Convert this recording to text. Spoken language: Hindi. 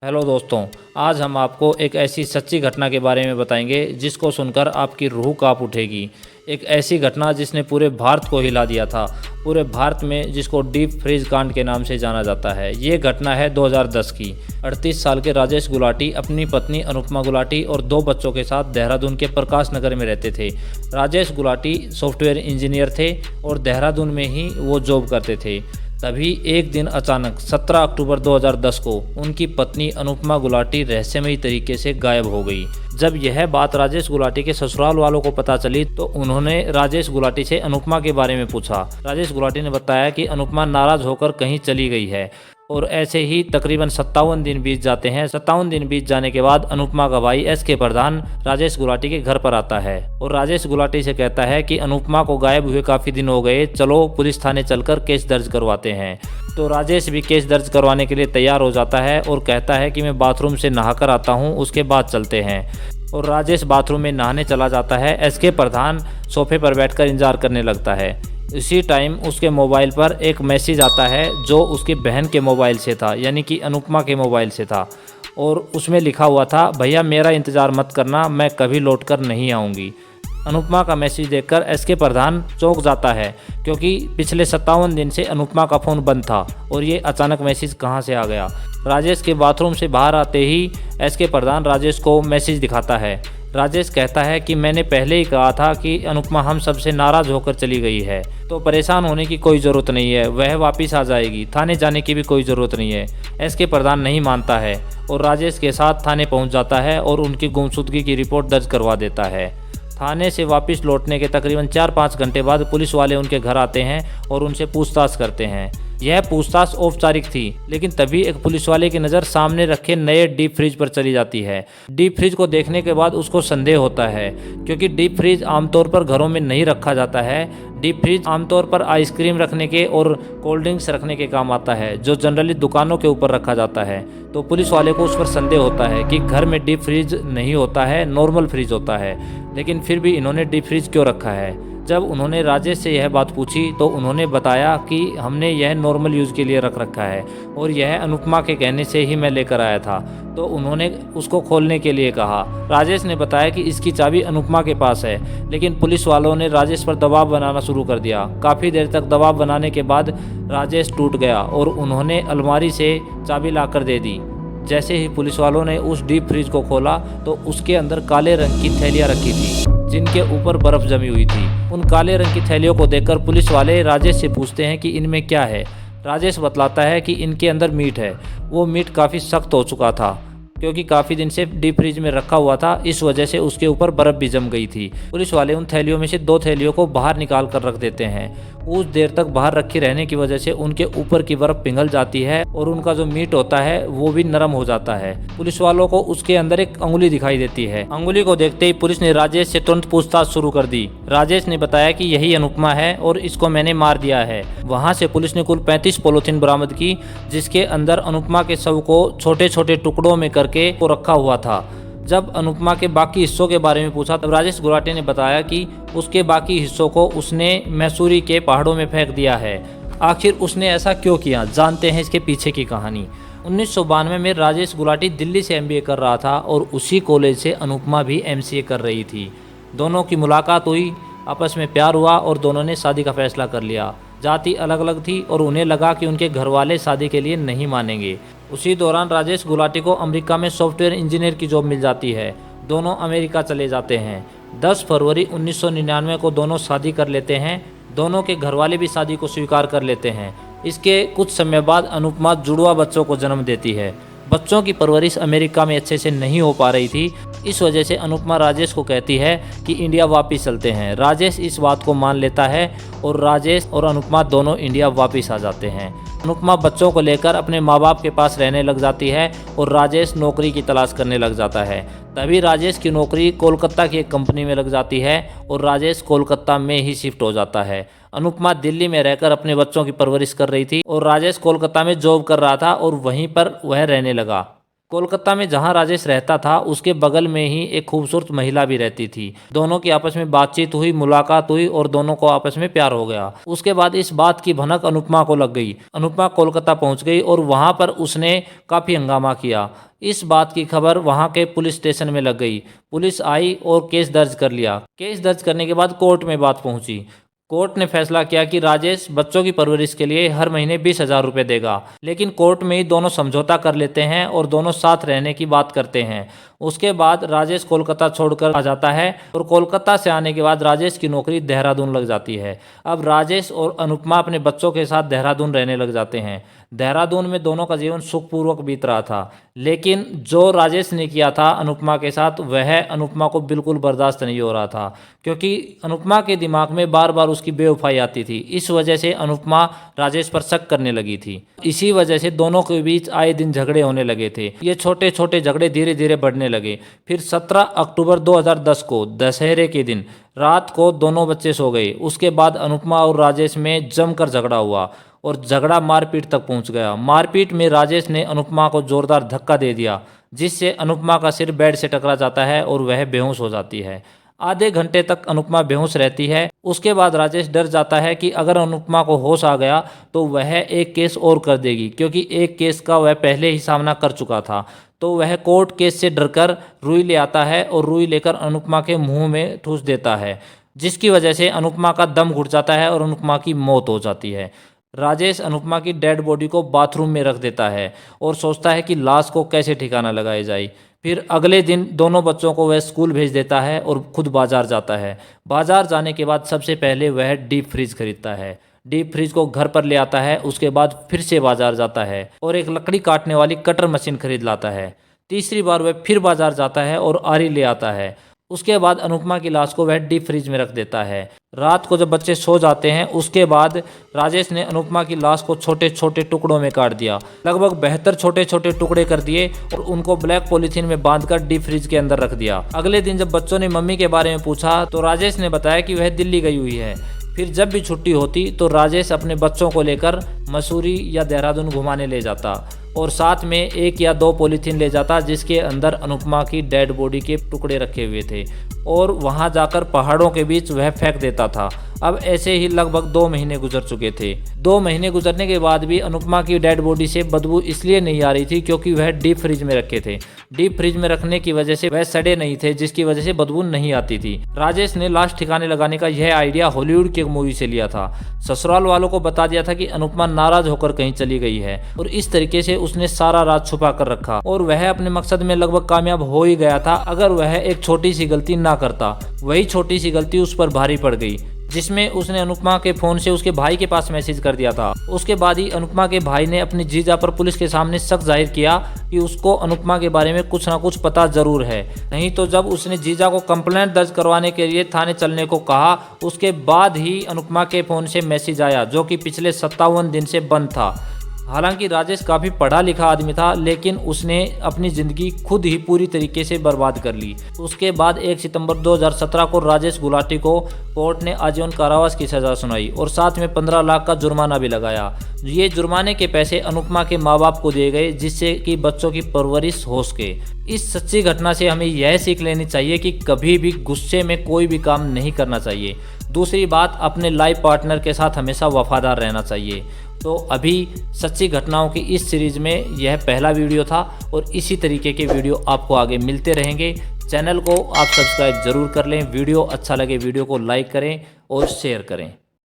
हेलो दोस्तों, आज हम आपको एक ऐसी सच्ची घटना के बारे में बताएंगे जिसको सुनकर आपकी रूह कांप उठेगी। एक ऐसी घटना जिसने पूरे भारत को हिला दिया था, पूरे भारत में, जिसको डीप फ्रीज कांड के नाम से जाना जाता है। ये घटना है 2010 की। 38 साल के राजेश गुलाटी अपनी पत्नी अनुपमा गुलाटी और 2 बच्चों के साथ देहरादून के प्रकाश नगर में रहते थे। राजेश गुलाटी सॉफ्टवेयर इंजीनियर थे और देहरादून में ही वो जॉब करते थे। तभी एक दिन अचानक 17 अक्टूबर 2010 को उनकी पत्नी अनुपमा गुलाटी रहस्यमयी तरीके से गायब हो गई। जब यह बात राजेश गुलाटी के ससुराल वालों को पता चली तो उन्होंने राजेश गुलाटी से अनुपमा के बारे में पूछा। राजेश गुलाटी ने बताया कि अनुपमा नाराज होकर कहीं चली गई है और ऐसे ही तकरीबन 57 दिन बीत जाते हैं। 57 दिन बीत जाने के बाद अनुपमा का भाई एस के प्रधान राजेश गुलाटी के घर पर आता है और राजेश गुलाटी से कहता है कि अनुपमा को गायब हुए काफ़ी दिन हो गए, चलो पुलिस थाने चलकर केस दर्ज करवाते हैं। तो राजेश भी केस दर्ज करवाने के लिए तैयार हो जाता है और कहता है कि मैं बाथरूम से नहाकर आता हूँ, उसके बाद चलते हैं। और राजेश बाथरूम में नहाने चला जाता है। एस के प्रधान सोफे पर बैठकर इंतजार करने लगता है। इसी टाइम उसके मोबाइल पर एक मैसेज आता है जो उसकी बहन के मोबाइल से था, यानी कि अनुपमा के मोबाइल से था। और उसमें लिखा हुआ था, भैया मेरा इंतज़ार मत करना, मैं कभी लौटकर नहीं आऊँगी। अनुपमा का मैसेज देखकर एस के प्रधान चौंक जाता है क्योंकि पिछले 57 दिन से अनुपमा का फ़ोन बंद था और ये अचानक मैसेज कहाँ से आ गया। राजेश के बाथरूम से बाहर आते ही एस के प्रधान राजेश को मैसेज दिखाता है। राजेश कहता है कि मैंने पहले ही कहा था कि अनुपमा हम सबसे नाराज़ होकर चली गई है, तो परेशान होने की कोई ज़रूरत नहीं है, वह वापस आ जाएगी, थाने जाने की भी कोई ज़रूरत नहीं है। एस के प्रधान नहीं मानता है और राजेश के साथ थाने पहुंच जाता है और उनकी गुमशुदगी की रिपोर्ट दर्ज करवा देता है। थाने से वापस लौटने के तकरीबन 4-5 घंटे बाद पुलिस वाले उनके घर आते हैं और उनसे पूछताछ करते हैं। यह पूछताछ औपचारिक थी, लेकिन तभी एक पुलिस वाले की नज़र सामने रखे नए डीप फ्रीज पर चली जाती है। डीप फ्रीज को देखने के बाद उसको संदेह होता है क्योंकि डीप फ्रीज आमतौर पर घरों में नहीं रखा जाता है। डीप फ्रीज आमतौर पर आइसक्रीम रखने के और कोल्ड ड्रिंक्स रखने के काम आता है, जो जनरली दुकानों के ऊपर रखा जाता है। तो पुलिस वाले को उस पर संदेह होता है कि घर में डीप फ्रीज नहीं होता है, नॉर्मल फ्रीज होता है, लेकिन फिर भी इन्होंने डीप फ्रीज क्यों रखा है। जब उन्होंने राजेश से यह बात पूछी तो उन्होंने बताया कि हमने यह नॉर्मल यूज़ के लिए रख रखा है और यह अनुपमा के कहने से ही मैं लेकर आया था। तो उन्होंने उसको खोलने के लिए कहा। राजेश ने बताया कि इसकी चाबी अनुपमा के पास है, लेकिन पुलिस वालों ने राजेश पर दबाव बनाना शुरू कर दिया। काफ़ी देर तक दबाव बनाने के बाद राजेश टूट गया और उन्होंने अलमारी से चाबी लाकर दे दी। जैसे ही पुलिस वालों ने उस डीप फ्रीज को खोला तो उसके अंदर काले रंग की थैलियाँ रखी थी जिनके ऊपर बर्फ जमी हुई थी। उन काले रंग की थैलियों को देखकर पुलिस वाले राजेश से पूछते हैं कि इनमें क्या है। राजेश बतलाता है कि इनके अंदर मीट है। वो मीट काफ़ी सख्त हो चुका था क्योंकि काफ़ी दिन से डीप फ्रीज में रखा हुआ था, इस वजह से उसके ऊपर बर्फ़ भी जम गई थी। पुलिस वाले उन थैलियों में से 2 थैलियों को बाहर निकाल कर रख देते हैं। कुछ देर तक बाहर रखी रहने की वजह से उनके ऊपर की बर्फ़ पिघल जाती है और उनका जो मीट होता है वो भी नरम हो जाता है। पुलिस वालों को उसके अंदर एक अंगुली दिखाई देती है। अंगुली को देखते ही पुलिस ने राजेश से तुरंत पूछताछ शुरू कर दी। राजेश ने बताया कि यही अनुपमा है और इसको मैंने मार दिया है। वहाँ से पुलिस ने कुल 35 पॉलीथीन बरामद की जिसके अंदर अनुपमा के शव को छोटे छोटे टुकड़ों में करके को रखा हुआ था। जब अनुपमा के बाकी हिस्सों के बारे में पूछा तब राजेश गुलाटी ने बताया कि उसके बाकी हिस्सों को उसने मैसूरी के पहाड़ों में फेंक दिया है। आखिर उसने ऐसा क्यों किया, जानते हैं इसके पीछे की कहानी। 1992 में राजेश गुलाटी दिल्ली से MBA कर रहा था और उसी कॉलेज से अनुपमा भी MCA कर रही थी। दोनों की मुलाकात हुई, आपस में प्यार हुआ और दोनों ने शादी का फैसला कर लिया। जाति अलग अलग थी और उन्हें लगा कि उनके घर वाले शादी के लिए नहीं मानेंगे। उसी दौरान राजेश गुलाटी को अमेरिका में सॉफ्टवेयर इंजीनियर की जॉब मिल जाती है। दोनों अमेरिका चले जाते हैं। 10 फरवरी 1999 को दोनों शादी कर लेते हैं। दोनों के घर वाले भी शादी को स्वीकार कर लेते हैं। इसके कुछ समय बाद अनुपमा जुड़वा बच्चों को जन्म देती है। बच्चों की परवरिश अमेरिका में अच्छे से नहीं हो पा रही थी, इस वजह से अनुपमा राजेश को कहती है कि इंडिया वापस चलते हैं। राजेश इस बात को मान लेता है और राजेश और अनुपमा दोनों इंडिया वापस आ जाते हैं। अनुपमा बच्चों को लेकर अपने माँ बाप के पास रहने लग जाती है और राजेश नौकरी की तलाश करने लग जाता है। तभी राजेश की नौकरी कोलकाता की एक कंपनी में लग जाती है और राजेश कोलकाता में ही शिफ्ट हो जाता है। अनुपमा दिल्ली में रहकर अपने बच्चों की परवरिश कर रही थी और राजेश कोलकाता में जॉब कर रहा था और वहीं पर वह रहने लगा। कोलकाता में जहां राजेश रहता था उसके बगल में ही एक खूबसूरत महिला भी रहती थी। दोनों की आपस में बातचीत हुई, मुलाकात हुई और दोनों को आपस में प्यार हो गया। उसके बाद इस बात की भनक अनुपमा को लग गई। अनुपमा कोलकाता पहुंच गई और वहां पर उसने काफ़ी हंगामा किया। इस बात की खबर वहां के पुलिस स्टेशन में लग गई। पुलिस आई और केस दर्ज कर लिया। केस दर्ज करने के बाद कोर्ट में बात पहुंची। कोर्ट ने फैसला किया कि राजेश बच्चों की परवरिश के लिए हर महीने 20,000 रुपये देगा। लेकिन कोर्ट में ही दोनों समझौता कर लेते हैं और दोनों साथ रहने की बात करते हैं। उसके बाद राजेश कोलकाता छोड़कर आ जाता है और कोलकाता से आने के बाद राजेश की नौकरी देहरादून लग जाती है। अब राजेश और अनुपमा अपने बच्चों के साथ देहरादून रहने लग जाते हैं। देहरादून में दोनों का जीवन सुखपूर्वक बीत रहा था। लेकिन जो राजेश ने किया था अनुपमा के साथ, वह अनुपमा को बिल्कुल बर्दाश्त नहीं हो रहा था, क्योंकि अनुपमा के दिमाग में बार बार उसकी बेवफाई आती थी। इस वजह से अनुपमा राजेश पर शक करने लगी थी। इसी वजह से दोनों के बीच आए दिन झगड़े होने लगे थे। ये छोटे छोटे झगड़े धीरे धीरे बढ़ने लगे। फिर 17 अक्टूबर 2010 को दशहरे के दिन रात को दोनों बच्चे सो गए। उसके बाद अनुपमा और राजेश में जमकर झगड़ा हुआ और झगड़ा मारपीट तक पहुंच गया। मारपीट में राजेश ने अनुपमा को जोरदार धक्का दे दिया, जिससे अनुपमा का सिर बेड से टकरा जाता है और वह बेहोश हो जाती है। आधे घंटे तक अनुपमा बेहोश रहती है। उसके बाद राजेश डर जाता है कि अगर अनुपमा को होश आ गया तो वह एक केस और कर देगी, क्योंकि एक केस का वह पहले ही सामना कर चुका था। तो वह कोर्ट केस से डरकर रुई ले आता है और रुई लेकर अनुपमा के मुंह में ठूस देता है, जिसकी वजह से अनुपमा का दम घुट जाता है और अनुपमा की मौत हो जाती है। राजेश अनुपमा की डेड बॉडी को बाथरूम में रख देता है और सोचता है कि लाश को कैसे ठिकाना लगाया जाए। फिर अगले दिन दोनों बच्चों को वह स्कूल भेज देता है और खुद बाजार जाता है। बाजार जाने के बाद सबसे पहले वह डीप फ्रीज खरीदता है। डीप फ्रीज को घर पर ले आता है। उसके बाद फिर से बाजार जाता है और एक लकड़ी काटने वाली कटर मशीन खरीद लाता है। तीसरी बार वह फिर बाजार जाता है और आरी ले आता है। उसके बाद अनुपमा की लाश को वह डीप फ्रीज में रख देता है। रात को जब बच्चे सो जाते हैं, उसके बाद राजेश ने अनुपमा की लाश को छोटे छोटे टुकड़ों में काट दिया। लगभग 72 छोटे छोटे टुकड़े कर दिए और उनको ब्लैक पॉलीथीन में बांधकर डीप फ्रीज के अंदर रख दिया। अगले दिन जब बच्चों ने मम्मी के बारे में पूछा तो राजेश ने बताया कि वह दिल्ली गई हुई है। फिर जब भी छुट्टी होती तो राजेश अपने बच्चों को लेकर मसूरी या देहरादून घुमाने ले जाता और साथ में 1 या 2 पॉलीथीन ले जाता, जिसके अंदर अनुपमा की डेड बॉडी के टुकड़े रखे हुए थे, और वहां जाकर पहाड़ों के बीच वह फेंक देता था। अब ऐसे ही लगभग 2 महीने गुजर चुके थे। 2 महीने गुजरने के बाद भी अनुपमा की डेड बॉडी से बदबू इसलिए नहीं आ रही थी क्योंकि वह डीप फ्रिज में रखे थे। डीप फ्रिज में रखने की वजह से वह सड़े नहीं थे, जिसकी वजह से बदबू नहीं आती थी। राजेश ने लाश ठिकाने लगाने का यह आइडिया हॉलीवुड की एक मूवी से लिया था। ससुराल वालों को बता दिया था कि अनुपमा नाराज होकर कहीं चली गई है और इस तरीके से उसने सारा राज छुपा कर रखा और वह अपने मकसद में लगभग कामयाब हो ही गया था। अगर वह एक छोटी सी गलती ना करता, वही छोटी सी गलती उस पर भारी पड़ गई, जिसमें उसने अनुपमा के फोन से उसके भाई के पास मैसेज कर दिया था। उसके बाद ही अनुपमा के भाई ने अपनी जीजा पर पुलिस के सामने शक जाहिर किया कि उसको अनुपमा के बारे में कुछ ना कुछ पता जरूर है। नहीं तो जब उसने जीजा को कंप्लेंट दर्ज करवाने के लिए थाने चलने को कहा, उसके बाद ही अनुपमा के फोन से मैसेज आया, जो कि पिछले 57 दिन से बंद था। हालांकि राजेश काफ़ी पढ़ा लिखा आदमी था, लेकिन उसने अपनी ज़िंदगी खुद ही पूरी तरीके से बर्बाद कर ली। उसके बाद 1 सितंबर 2017 को राजेश गुलाटी को कोर्ट ने आजीवन कारावास की सज़ा सुनाई और साथ में 15 लाख का जुर्माना भी लगाया। ये जुर्माने के पैसे अनुपमा के माँ बाप को दिए गए, जिससे कि बच्चों की परवरिश हो सके। इस सच्ची घटना से हमें यह सीख लेनी चाहिए कि कभी भी गुस्से में कोई भी काम नहीं करना चाहिए। दूसरी बात, अपने लाइफ पार्टनर के साथ हमेशा वफादार रहना चाहिए। तो अभी सच्ची घटनाओं की इस सीरीज़ में यह पहला वीडियो था और इसी तरीके के वीडियो आपको आगे मिलते रहेंगे। चैनल को आप सब्सक्राइब जरूर कर लें। वीडियो अच्छा लगे वीडियो को लाइक करें और शेयर करें।